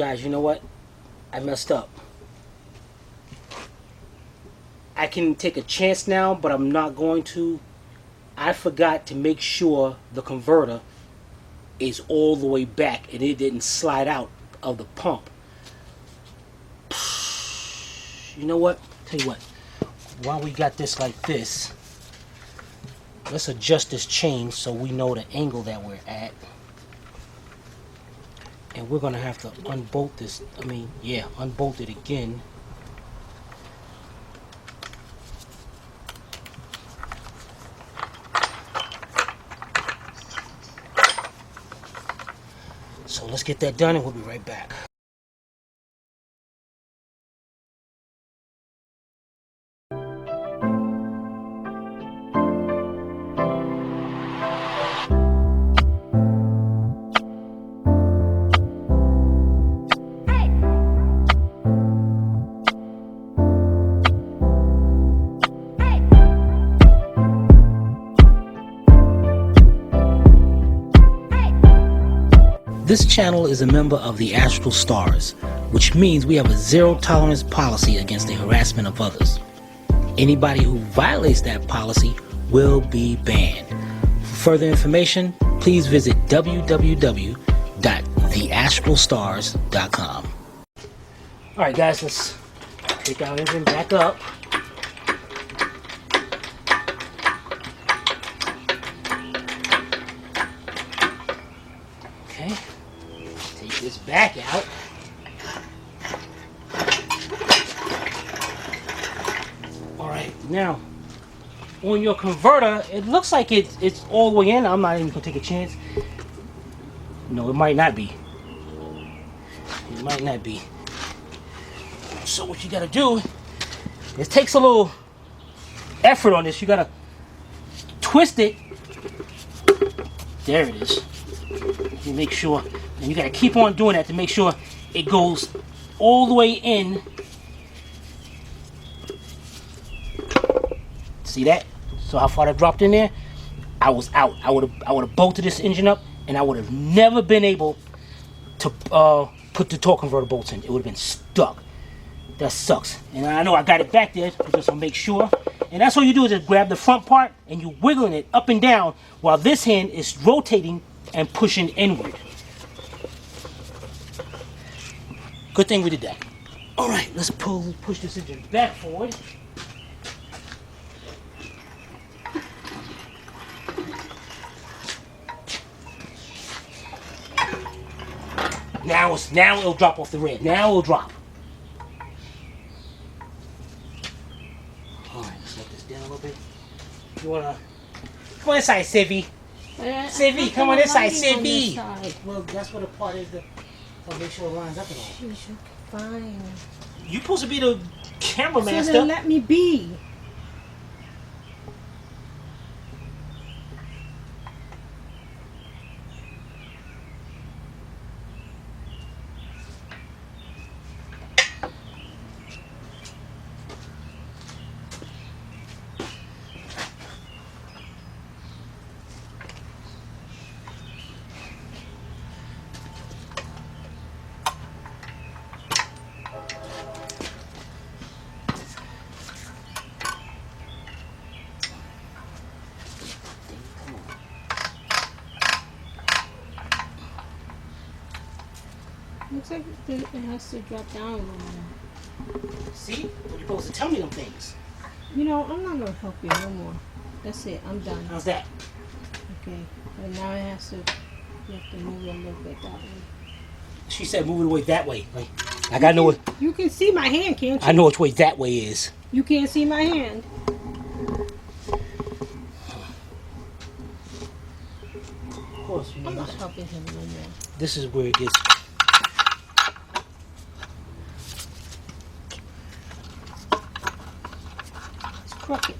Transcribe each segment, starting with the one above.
Guys, you know what? I messed up. I can take a chance now, but I'm not going to. I forgot to make sure the converter is all the way back and it didn't slide out of the pump. You know what? Tell you what. While we got this like this, let's adjust this chain so we know the angle that we're at. And we're going to have to unbolt this. Unbolt it again. So let's get that done and we'll be right back. This channel is a member of the Astral Stars, which means we have a zero tolerance policy against the harassment of others. Anybody who violates that policy will be banned. For further information, please visit www.theastralstars.com. Alright guys, let's take our engine back up. Okay. Take this back out. Alright, now on your converter, it looks like it's all the way in. I'm not even gonna take a chance. No, it might not be. It might not be. So what you gotta do, it takes a little effort on this. You gotta twist it. There it is. You make sure, and you gotta keep on doing that to make sure it goes all the way in. See that? So how far that dropped in there? I was out. I would have bolted this engine up, and I would have never been able to put the torque converter bolts in. It would have been stuck. That sucks. And I know I got it back there, but just to make sure. And that's all you do is just grab the front part and you wiggling it up and down while this hand is rotating and pushing inward. Good thing we did that. All right, let's push this engine back forward. Now it'll drop off the rear. Now it'll drop. All right, let's let this down a little bit. You wanna come on this side, Sivvy? Sivvy, come on this side, Sivvy. Well, that's what the part is to make sure it lines up at all. She's fine. You're supposed to be the camera master. So then let me be. Looks like it has to drop down a little more. See? You're supposed to tell me them things. You know, I'm not going to help you no more. That's it. I'm done. How's that? Okay. But now it has to, you have to move it a little bit that way. She said move it away that way. Like I know what. You can see my hand, can't you? I know which way that way is. You can't see my hand. Of course. I'm not helping him no more. This is where it gets. It's crooked.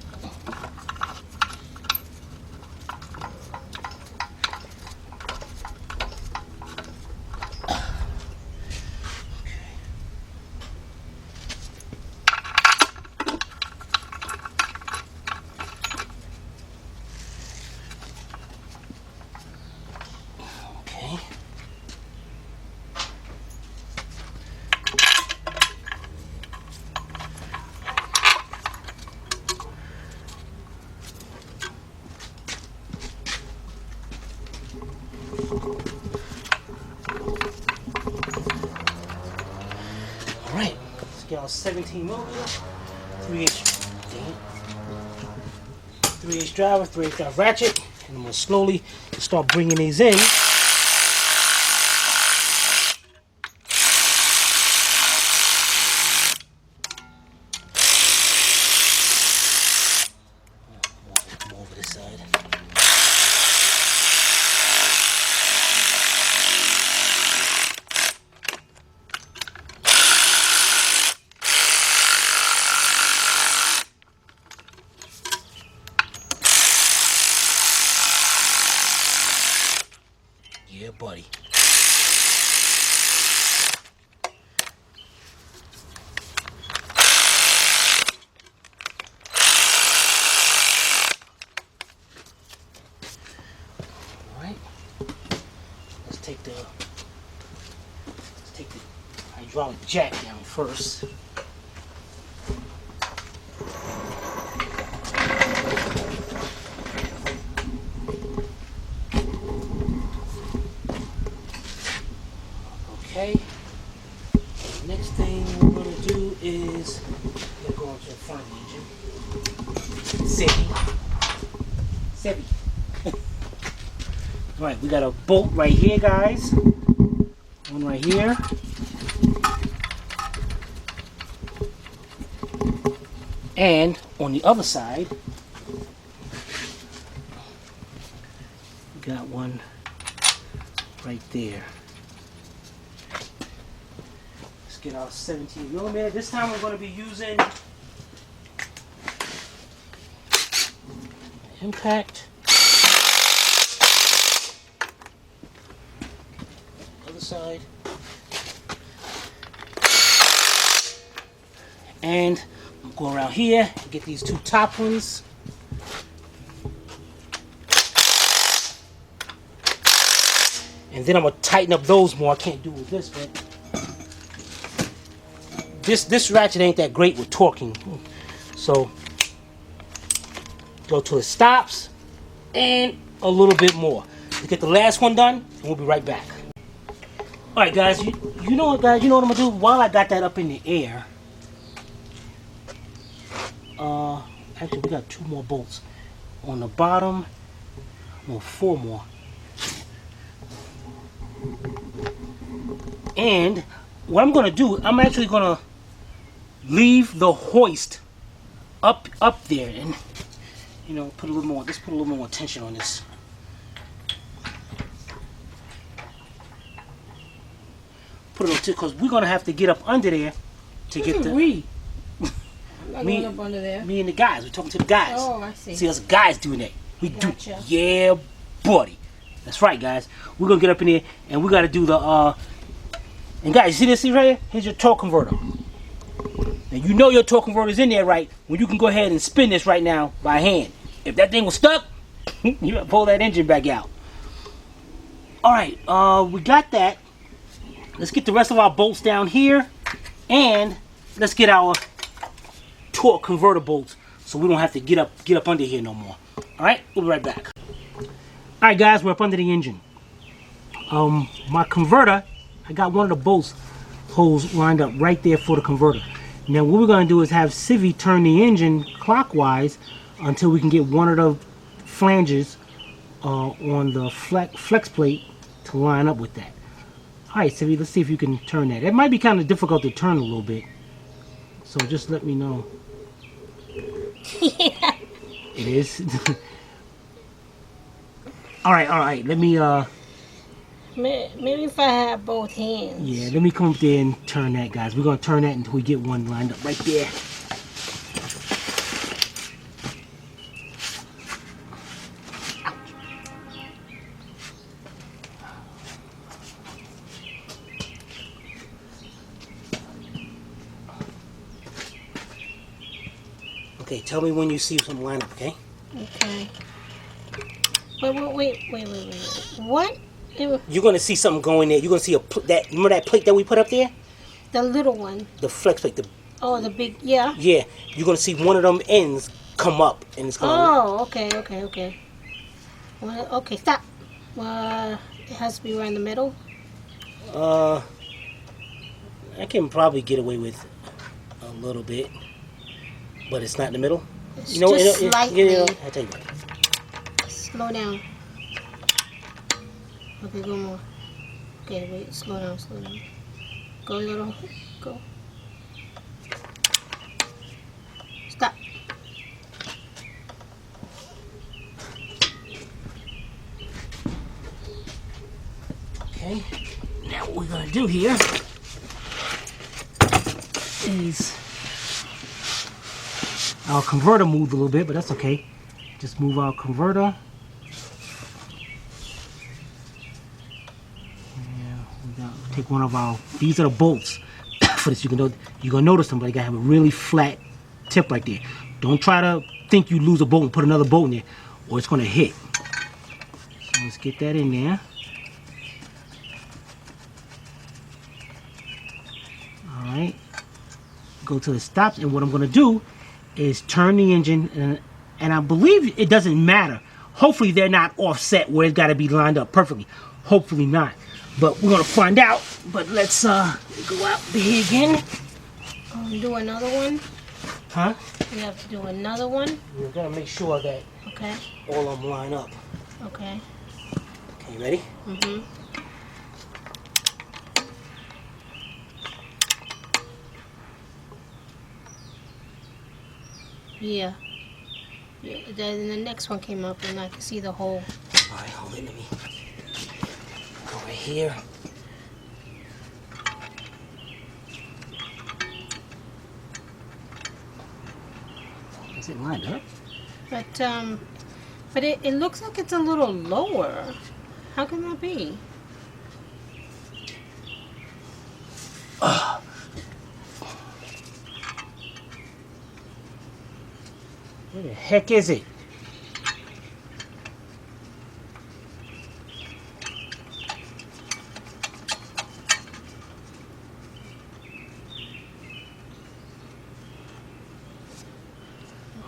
All right, let's get our 17 millimeter, 3/8 driver, 3/8 drive ratchet, and I'm gonna slowly start bringing these in. More over this side. Yeah, buddy. All right. Let's take the hydraulic jack down first. Okay. Next thing we're going to do is we're going to the front of the engine. Sevi. Alright, we got a bolt right here, guys. One right here. And on the other side, we got one right there. Get our 17 millimeter. This time we're going to be using impact. Other side. And I'm going around here and get these two top ones. And then I'm going to tighten up those more. I can't do with this, but this ratchet ain't that great with torquing, so go till it stops and a little bit more. Let's get the last one done and we'll be right back. All right, guys, you know what, guys? You know what I'm gonna do while I got that up in the air. Actually, we got 2 more bolts on the bottom. No, 4 more. And what I'm gonna do, I'm actually gonna leave the hoist up there, and you know, put a little more. Let's put a little more tension on this. Put it because we're gonna have to get up under there to get the. I'm not going up under there. Me and the guys. We're talking to the guys. Oh, I see. See us guys doing that. We Gotcha. do. Yeah, buddy. That's right, guys. We're gonna get up in there and we gotta do the. And guys, see this right here? Here's your torque converter. Now you know your torque converter's in there, right? When you can go ahead and spin this right now by hand. If that thing was stuck, you gotta pull that engine back out. All right, we got that. Let's get the rest of our bolts down here, and let's get our torque converter bolts so we don't have to get up under here no more. All right, we'll be right back. All right, guys, we're up under the engine. My converter, I got one of the bolts holes lined up right there for the converter. Now what we're going to do is have Civvy turn the engine clockwise until we can get one of the flanges on the flex plate to line up with that. Alright, Civvy, let's see if you can turn that. It might be kind of difficult to turn a little bit, so just let me know. Yeah. It is. Alright, let me Maybe if I have both hands. yeah, let me come up there and turn that, guys. We're going to turn that until we get one lined up right there. Okay, tell me when you see some line up, okay? Okay. Wait. What? You're going to see something going there. You're going to see remember that plate that we put up there? The little one. The flex plate. Oh, the big, yeah. Yeah, you're going to see one of them ends come up, and it's going to... Oh, okay. Well, okay, stop. It has to be right in the middle. I can probably get away with a little bit, but it's not in the middle. It's You know, just slightly. I'll tell you what. Slow down. Okay, go more. Okay, wait, slow down, slow down. Go a little, go. Stop. Okay, now what we're gonna do here is our converter moved a little bit, but that's okay. Just move our converter. Take one of our, these are the bolts for this. You're gonna notice them, but they gotta have a really flat tip right there. Don't try to think you lose a bolt and put another bolt in there, or it's gonna hit. So let's get that in there. All right, go to the stops, and what I'm gonna do is turn the engine, and I believe it doesn't matter. Hopefully they're not offset where it's gotta be lined up perfectly. Hopefully not. But we're gonna find out. But let's go out there again. Do another one. Huh? We have to do another one. We're gonna make sure that Okay. all of them line up. Okay. Okay, you ready? Mhm. Yeah. Then the next one came up, and I can see the hole. All right, hold it. Let me go right here. Is it lined up? But it looks like it's a little lower. How can that be? Where the heck is it?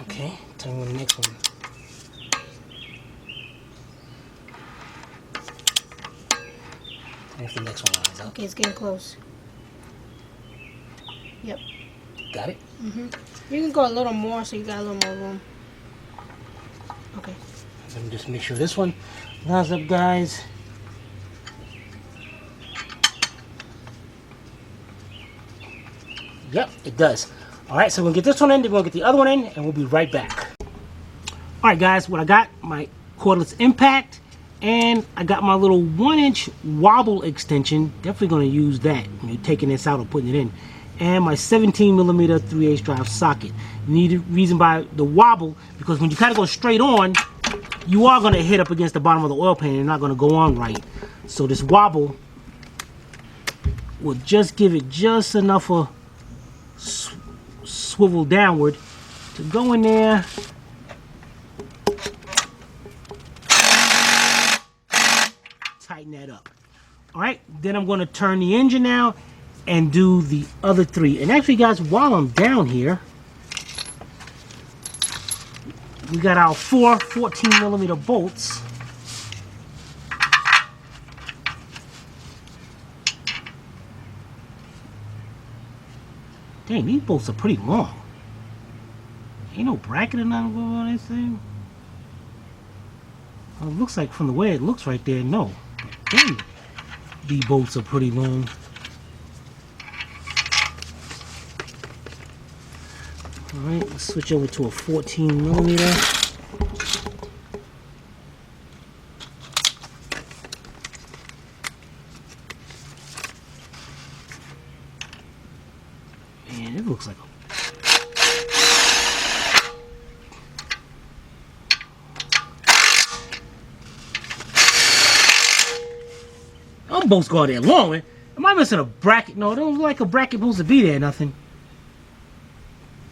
Okay, tell me the next one. If the next one lines up. Okay, it's getting close. Yep. Got it? You can go a little more so you got a little more room. Okay. Let me just make sure this one lines up, guys. Yep, it does. All right, so we'll get this one in, then we'll get the other one in, and we'll be right back. All right, guys, what I got, my cordless impact, and I got my little 1-inch wobble extension. Definitely going to use that when you're taking this out or putting it in. And my 17mm 3/8 drive socket. You need the reason by the wobble, because when you kind of go straight on, you are going to hit up against the bottom of the oil pan and you're not going to go on right. So this wobble will just give it just enough of swivel downward to go in there. Tighten that up. All right, then I'm going to turn the engine now and do the other 3. And actually, guys, while I'm down here, we got our 4 14mm bolts. Dang, these bolts are pretty long. Ain't no bracket or nothing on this thing. Well, it looks like from the way it looks right there, no. Dang, these bolts are pretty long. Alright, let's switch over to a 14mm. Man, it looks like a... Them bolts go there long, man. Am I missing a bracket? No, it don't look like a bracket supposed to be there, nothing.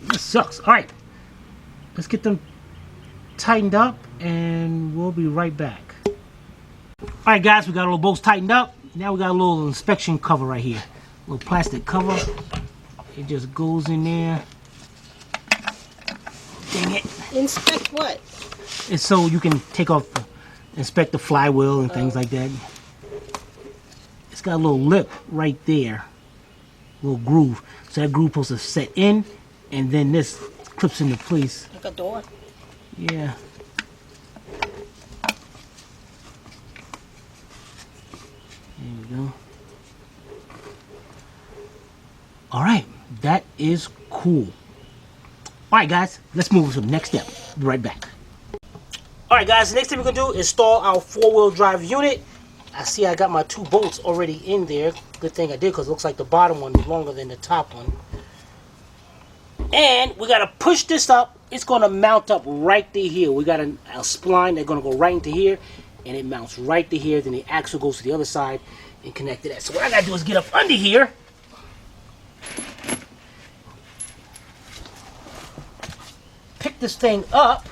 This sucks. Alright. Let's get them tightened up and we'll be right back. Alright guys, we got all the bolts tightened up. Now we got a little inspection cover right here. A little plastic cover. It just goes in there. Dang it. Inspect what? It's so you can take off, inspect the flywheel and things like that. it's got a little lip right there, little groove. So that groove supposed to set in, and then this clips into place. Like a door. Yeah. There we go. All right, that is cool. All right, guys, let's move to the next step. Be right back. All right, guys, the next thing we're gonna do is install our four-wheel drive unit. I see I got my 2 bolts already in there. Good thing I did, because it looks like the bottom one is longer than the top one. And we gotta push this up. It's gonna mount up right to here. We got a spline that's gonna go right into here, and it mounts right to here. Then the axle goes to the other side and connect to that. So what I gotta do is get up under here. Pick this thing up.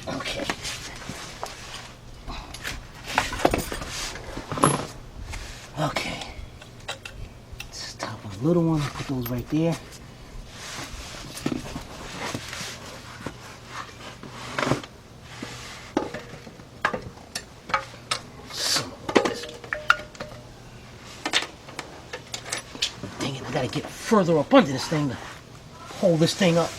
Okay. Okay. Stop a little one. Put those right there. I gotta get further up under this thing to hold this thing up.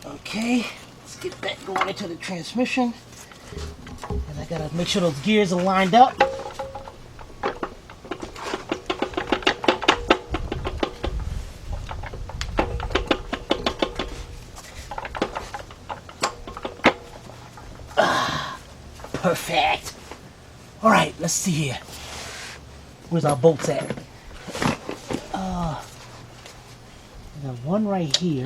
Okay, let's get that going into the transmission. And I gotta make sure those gears are lined up. Perfect. All right, let's see here. Where's our bolts at? I got one right here.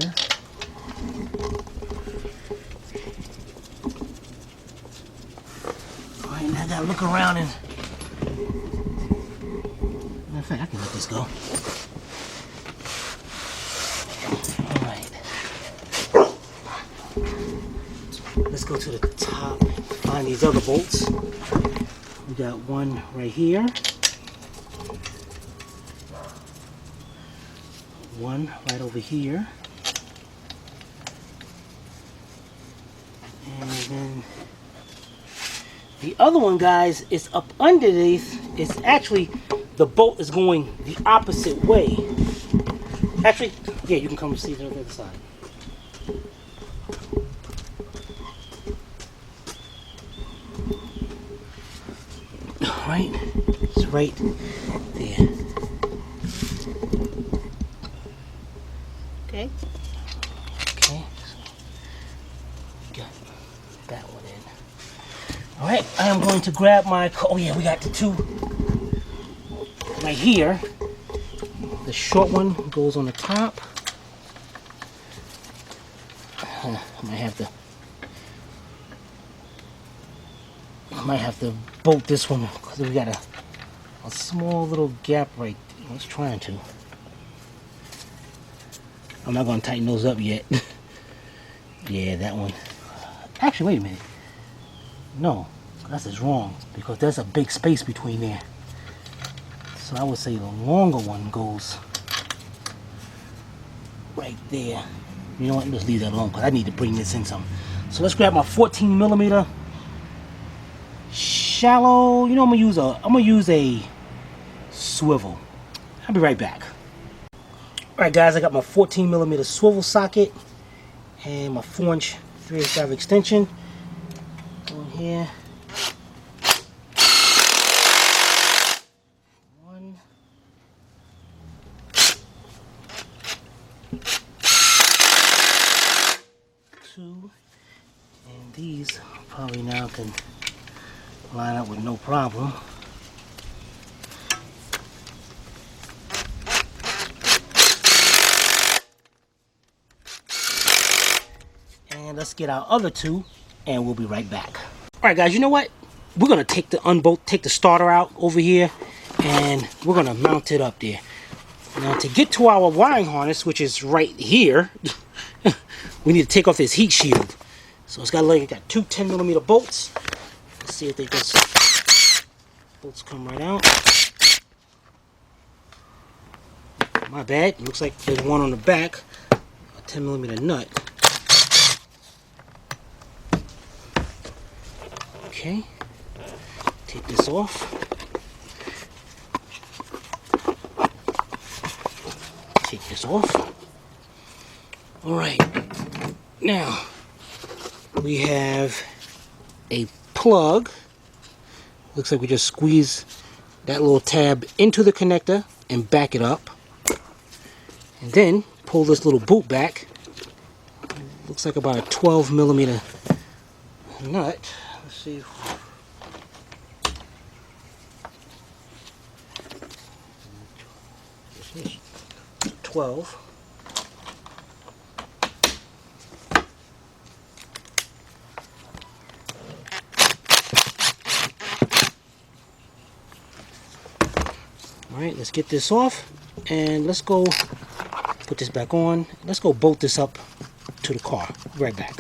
All right, now I gotta look around and. Matter of fact, I can let this go. All right. Let's go to the top. Find these other bolts. We got one right here. One right over here. And then the other one, guys, is up underneath. It's actually, the bolt is going the opposite way. Actually, yeah, you can come see it on the other side. Right, it's right there. Okay. Okay, so got that one in. All right, I am going to grab my. Oh yeah, we got the 2 right here. The short one goes on the top. I might have to bolt this one because we got a small little gap right there. I was trying to. I'm not going to tighten those up yet. Yeah, that one. Actually, wait a minute. No, that's just wrong because there's a big space between there. So I would say the longer one goes right there. You know what? Let's leave that alone because I need to bring this in some. So let's grab my 14mm shallow. You know, I'm gonna use a swivel. I'll be right back. All right, guys, I got my 14mm swivel socket and my 4-inch 3/8 extension on here. One. Two. And these probably now can line up with no problem. And let's get our other 2 and we'll be right back. All right, guys, you know what? We're gonna take the starter out over here and we're gonna mount it up there. Now to get to our wiring harness, which is right here, we need to take off this heat shield. So it's got 2 10mm bolts. Let's see if they can. Bolts come right out. My bad. Looks like there's one on the back. A 10mm nut. Okay. Take this off. Take this off. Alright. Now, we have a plug. Looks like we just squeeze that little tab into the connector and back it up. And then pull this little boot back. Looks like about a 12mm nut. Let's see. 12. Alright, let's get this off and let's go put this back on. Let's go bolt this up to the car. Right back.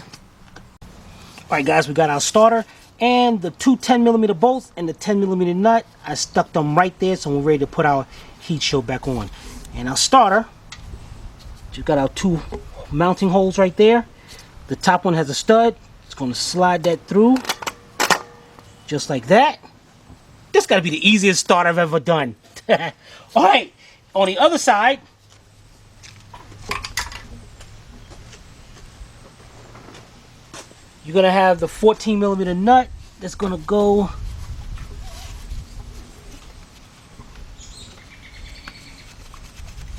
Alright guys, we got our starter and the two 10mm bolts and the 10mm nut. I stuck them right there, so we're ready to put our heat shield back on. And our starter, you got our two mounting holes right there. The top one has a stud. It's going to slide that through just like that. This got to be the easiest starter I've ever done. Alright, on the other side, you're going to have the 14mm nut that's going to go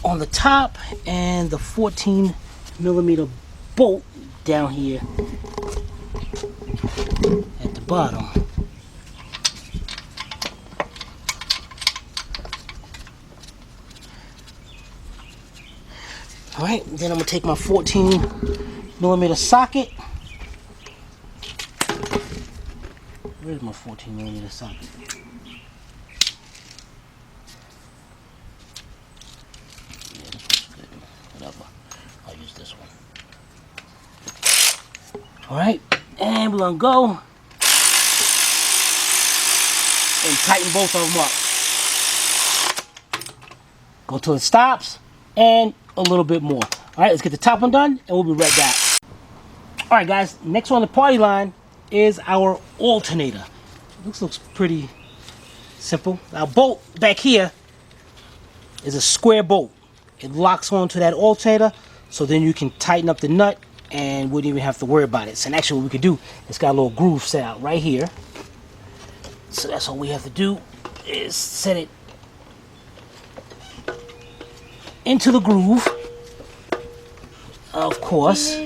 on the top and the 14mm bolt down here at the bottom. Alright, then I'm going to take my 14mm socket. Where's my 14mm socket? Yeah, this one's good. Whatever. I'll use this one. Alright, and we're going to go and tighten both of them up. Go till it stops and a little bit more. Alright, let's get the top one done and we'll be right back. Alright guys, next on the party line is our alternator. This looks pretty simple. Our bolt back here is a square bolt. It locks onto that alternator, so then you can tighten up the nut and wouldn't even have to worry about it. So actually what we could do, it's got a little groove set out right here. So that's all we have to do is set it into the groove. Of course.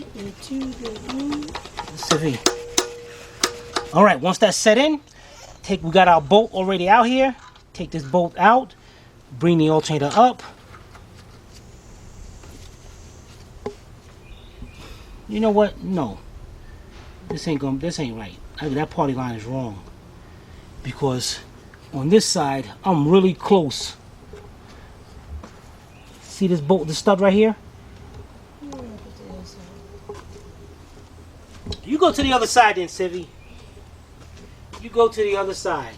Alright, once that's set in, we got our bolt already out here. Take this bolt out, bring the alternator up. You know what? No. This ain't right. That party line is wrong. Because on this side, I'm really close. See this bolt, this stud right here? You go to the other side then, Civvy. You go to the other side.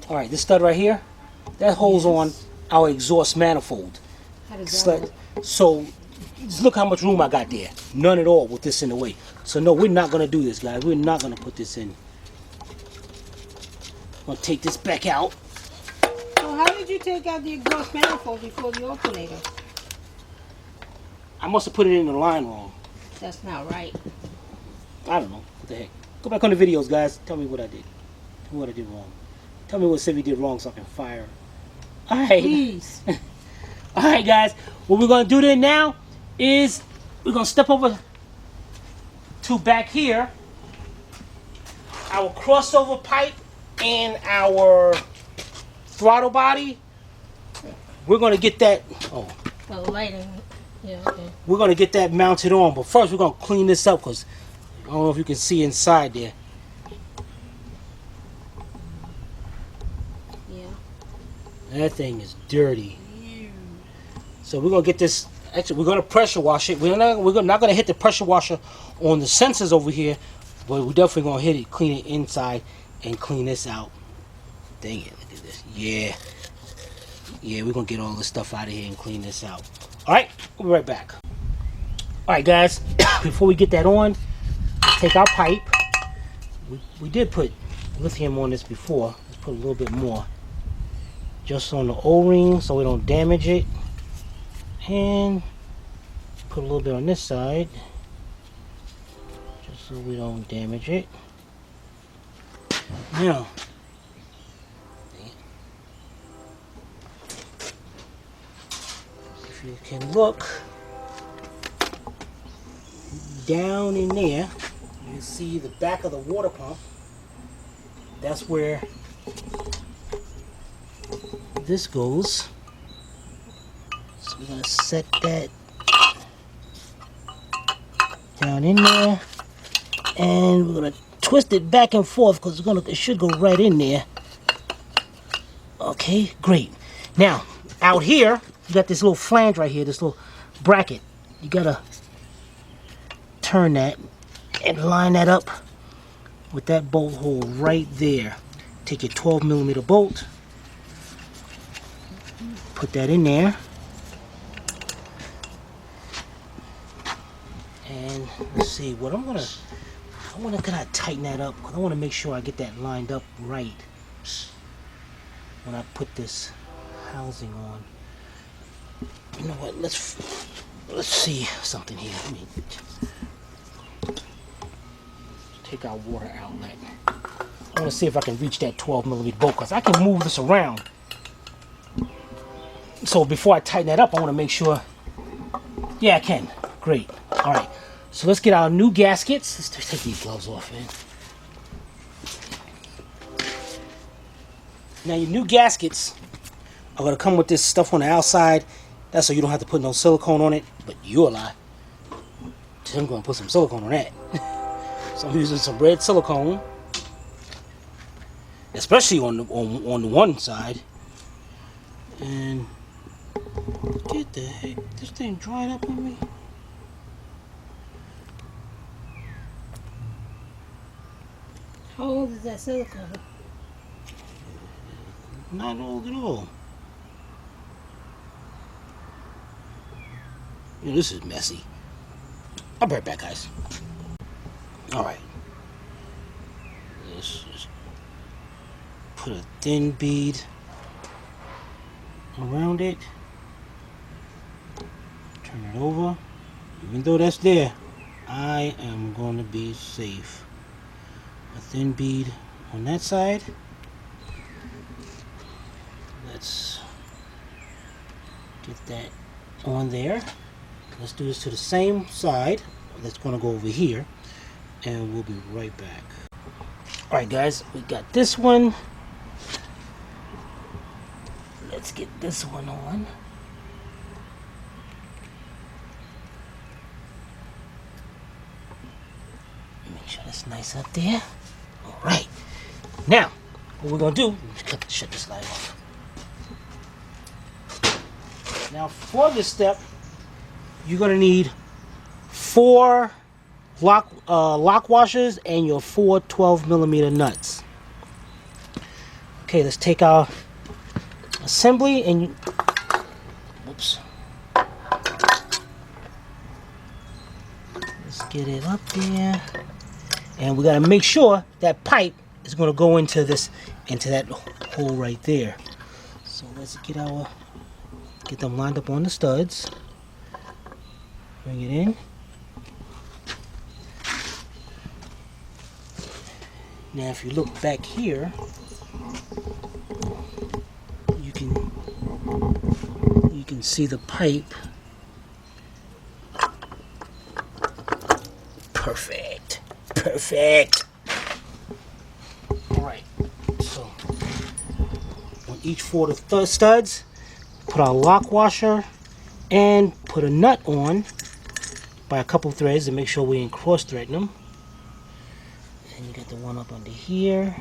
Alright, this stud right here, that holds on our exhaust manifold. How does that work? So, just look how much room I got there. None at all with this in the way. So no, we're not going to do this, guys. We're not going to put this in. I'm going to take this back out. So how did you take out the exhaust manifold before the alternator? I must have put it in the line wrong. That's not right. I don't know. What the heck. Go back on the videos, guys. Tell me what I did. Tell me what I did wrong. Tell me what Civvy did wrong so I can fire her. Alright. Please. Alright, guys. What we're going to do then now is we're going to step over to back here. Our crossover pipe and our throttle body. We're going to get that... Oh. Well, lighting. Yeah, okay. We're going to get that mounted on. But first we're going to clean this up because I don't know if you can see inside there. Yeah. That thing is dirty. So we're going to get this... Actually, we're going to pressure wash it. We're not going to hit the pressure washer on the sensors over here. But we're definitely gonna hit it, clean it inside, and clean this out. Dang it, look at this. Yeah. Yeah, we're gonna get all this stuff out of here and clean this out. Alright, we'll be right back. Alright guys, before we get that on, take our pipe. We did put lithium on this before. Let's put a little bit more. Just on the O-ring so we don't damage it. And put a little bit on this side. Just so we don't damage it. Now, if you can look down in there, you see the back of the water pump. That's where this goes. So we're going to set that down in there, and we're going to twist it back and forth because it should go right in there. Okay, great. Now, out here, you got this little flange right here, this little bracket. You got to turn that and line that up with that bolt hole right there. Take your 12mm bolt, put that in there, and let's see what I'm gonna tighten that up because I want to make sure I get that lined up right when I put this housing on. You know what? Let's see something here. Let me take our water outlet. I want to see if I can reach that 12mm bolt because I can move this around. So before I tighten that up, I want to make sure. Yeah, I can. Great. All right. So let's get our new gaskets. Let's take these gloves off, man. Now your new gaskets are going to come with this stuff on the outside. That's so you don't have to put no silicone on it. But you'll lie. I'm going to put some silicone on that. So I'm using some red silicone, especially on the one side. And get the heck, this thing dried up on me. How old is that silicone? Not old at all. You know, this is messy. I'll be right back, guys. Alright. Let's just put a thin bead around it. Turn it over. Even though that's there, I am going to be safe. A thin bead on that side. Let's get that on there. Let's do this to the same side. That's going to go over here. And we'll be right back. Alright guys, we got this one. Let's get this one on. Make sure that's nice up there. Alright. Now, what we're going to do is shut this light off. Now for this step, you're going to need 4 lock washers and your 4 12mm nuts. Okay, let's take our assembly and whoops. Let's get it up there. And we gotta make sure that pipe is gonna go into that hole right there. So let's get them lined up on the studs. Bring it in. Now if you look back here, you can see the pipe. Perfect. Perfect. Alright, so on each 4 studs, put our lock washer and put a nut on by a couple threads to make sure we ain't cross threading them. And you got the one up under here.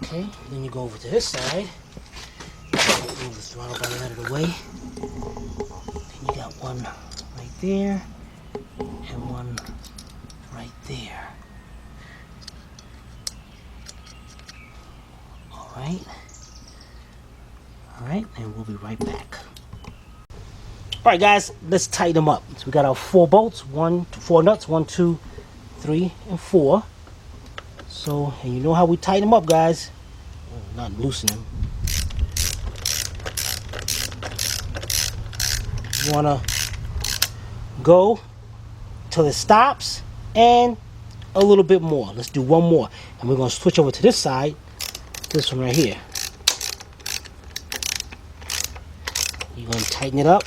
Okay, then you go over to this side. Move the throttle body out of the way. Then you got one right there. and one right there. Alright, and we'll be right back. Alright guys, let's tighten them up. So we got our 4 bolts, 4 nuts, 1, 2, 3, and 4. So, and you know how we tighten them up, guys. Not loosen them. You wanna go till it stops and a little bit more. Let's do one more. And we're gonna switch over to this side, this one right here. You're gonna tighten it up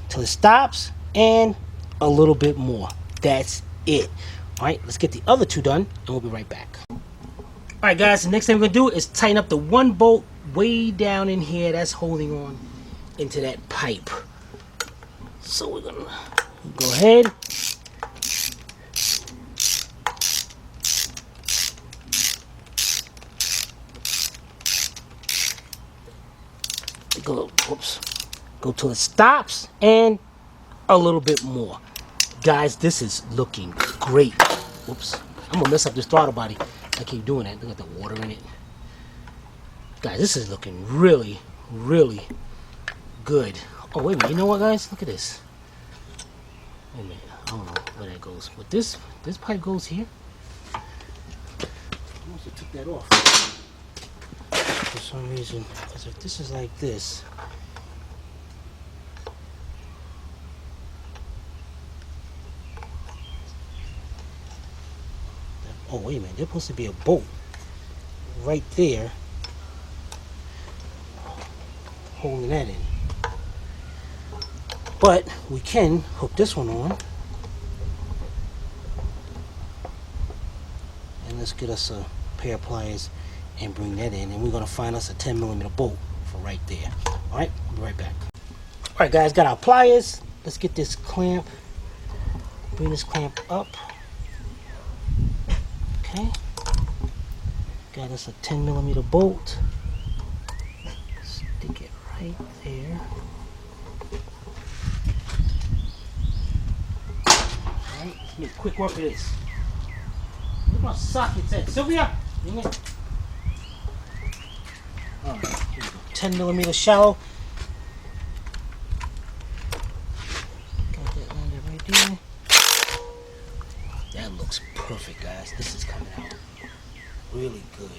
till it stops and a little bit more. That's it. Alright, let's get the other 2 done and we'll be right back. Alright guys, the next thing we're gonna do is tighten up the 1 bolt way down in here that's holding on into that pipe. So we're gonna go ahead. Go till it stops and a little bit more. Guys, this is looking great. Whoops. I'm gonna mess up this throttle body. I keep doing that. Look at the water in it. Guys, this is looking really, really good. Oh, wait a minute. You know what, guys? Look at this. Wait a minute. I don't know where that goes. But this pipe goes here. I must have took that off. For some reason. Because if this is like this. Oh, wait a minute. There's supposed to be a bolt right there holding that in. But we can hook this one on. And let's get us a pair of pliers and bring that in. And we're going to find us a 10mm bolt for right there. Alright, we'll be right back. Alright guys, got our pliers. Let's get this clamp. Bring this clamp up. Okay. Got us a 10mm bolt. Stick it right there. Alright, let's make quick work of this. Where's my sockets at? Sylvia! Bring it. Alright, here we go. 10mm shallow. Got that landed right there. That looks perfect, guys. This is coming out really good.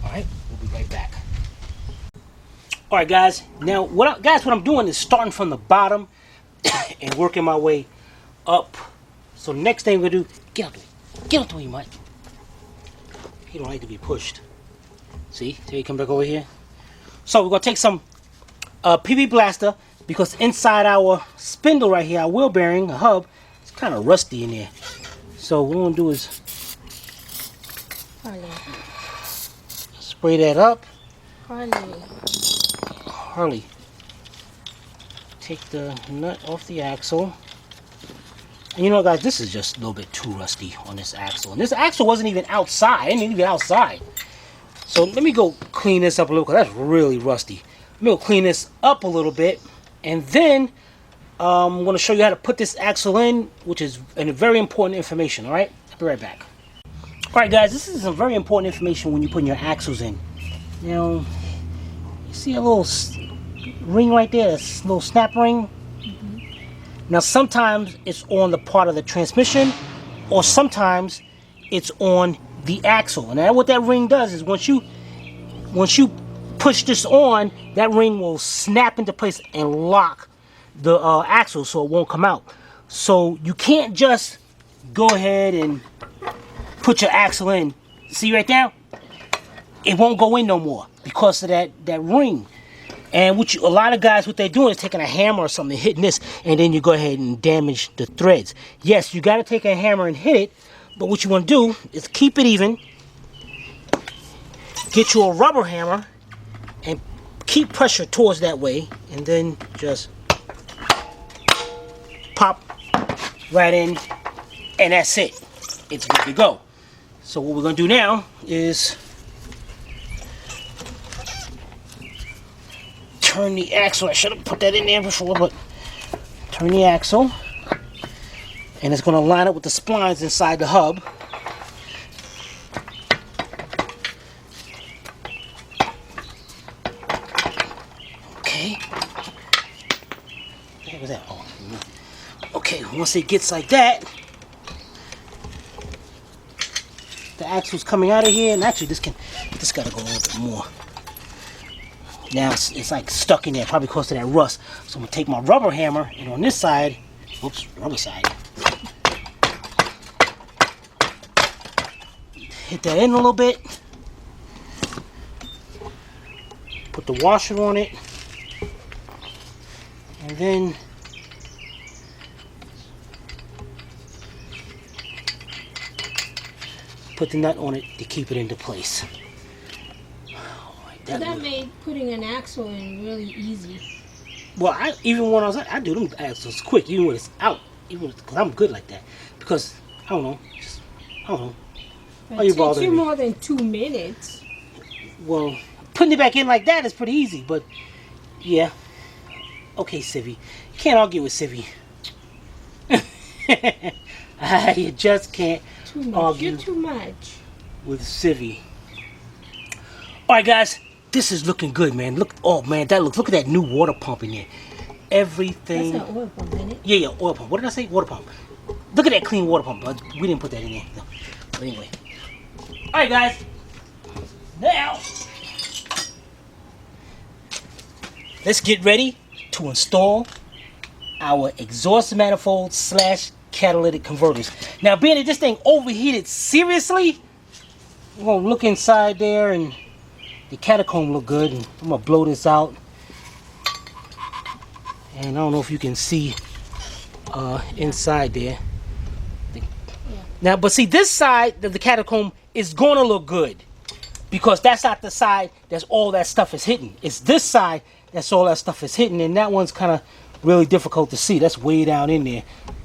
Alright, we'll be right back. Alright guys, now what I'm doing is starting from the bottom and working my way up. So next thing we're gonna do, get out the way, Mike. He don't like to be pushed. See, till you come back over here. So we're gonna take some PV blaster, because inside our spindle right here, our wheel bearing, a hub, it's kind of rusty in there. So what we're gonna do is spray that up. Harley, take the nut off the axle. And you know, guys, this is just a little bit too rusty on this axle. And this axle wasn't even outside. It ain't even outside. So let me go clean this up a little, because that's really rusty. Let me go clean this up a little bit. And then I'm going to show you how to put this axle in, which is very important information. Alright? I'll be right back. Alright guys, this is some very important information when you're putting your axles in. Now, you see a little ring right there, this little snap ring? Now sometimes it's on the part of the transmission, or sometimes it's on the axle. And now what that ring does is once you push this on, that ring will snap into place and lock the axle so it won't come out. So you can't just go ahead and put your axle in. See right now? It won't go in no more because of that ring. And a lot of guys, what they're doing is taking a hammer or something, hitting this, and then you go ahead and damage the threads. Yes, you got to take a hammer and hit it, but what you want to do is keep it even, get you a rubber hammer, and keep pressure towards that way, and then just pop right in, and that's it. It's good to go. So what we're going to do now is turn the axle. I should have put that in there before, but turn the axle. And it's going to line up with the splines inside the hub. Okay. What was that? Oh. Okay, once it gets like that, the axle's coming out of here, and actually this got to go a little bit more. Now it's like stuck in there, probably because of that rust. So I'm gonna take my rubber hammer, and on this side, oops, rubber side, hit that in a little bit. Put the washer on it, and then put the nut on it to keep it into place. So that made putting an axle in really easy. Well, even when I was out, I do them axles quick, even when it's out, even because I'm good like that. Because I don't know, It takes you more than 2 minutes. Well, putting it back in like that is pretty easy, but yeah. Okay, Civvy, can't argue with Civvy. You just can't argue. You're too much with Civvy. All right, guys. This is looking good, man. Look, oh man, look at that new water pump in there. Everything. That's an oil pump, isn't it? Yeah, oil pump. What did I say? Water pump. Look at that clean water pump, bud. We didn't put that in there. No. But anyway. All right, guys. Now, let's get ready to install our exhaust manifold / catalytic converters. Now, being that this thing overheated seriously, we're gonna look inside there, and the catacomb look good, and I'm gonna blow this out. And I don't know if you can see inside there. Now, but see, this side of the catacomb is gonna look good because that's not the side that's all that stuff is hitting. It's this side that's all that stuff is hitting, and that one's kind of really difficult to see. That's way down in there,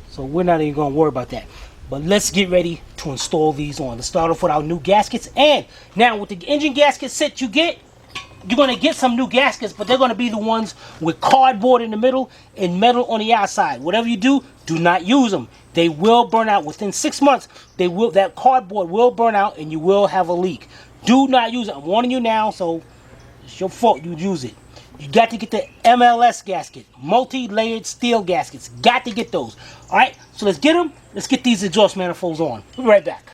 so we're not even gonna worry about that. But let's get ready to install these on. Let's start off with our new gaskets. And now with the engine gasket set you're going to get some new gaskets, but they're going to be the ones with cardboard in the middle and metal on the outside. Whatever you do not use them. They will burn out within 6 months. That cardboard will burn out and you will have a leak. Do not use it. I'm warning you now, so it's your fault you use it. You got to get the MLS gasket, multi-layered steel gaskets. Got to get those. All right, so let's get them. Let's get these exhaust manifolds on. We'll be right back.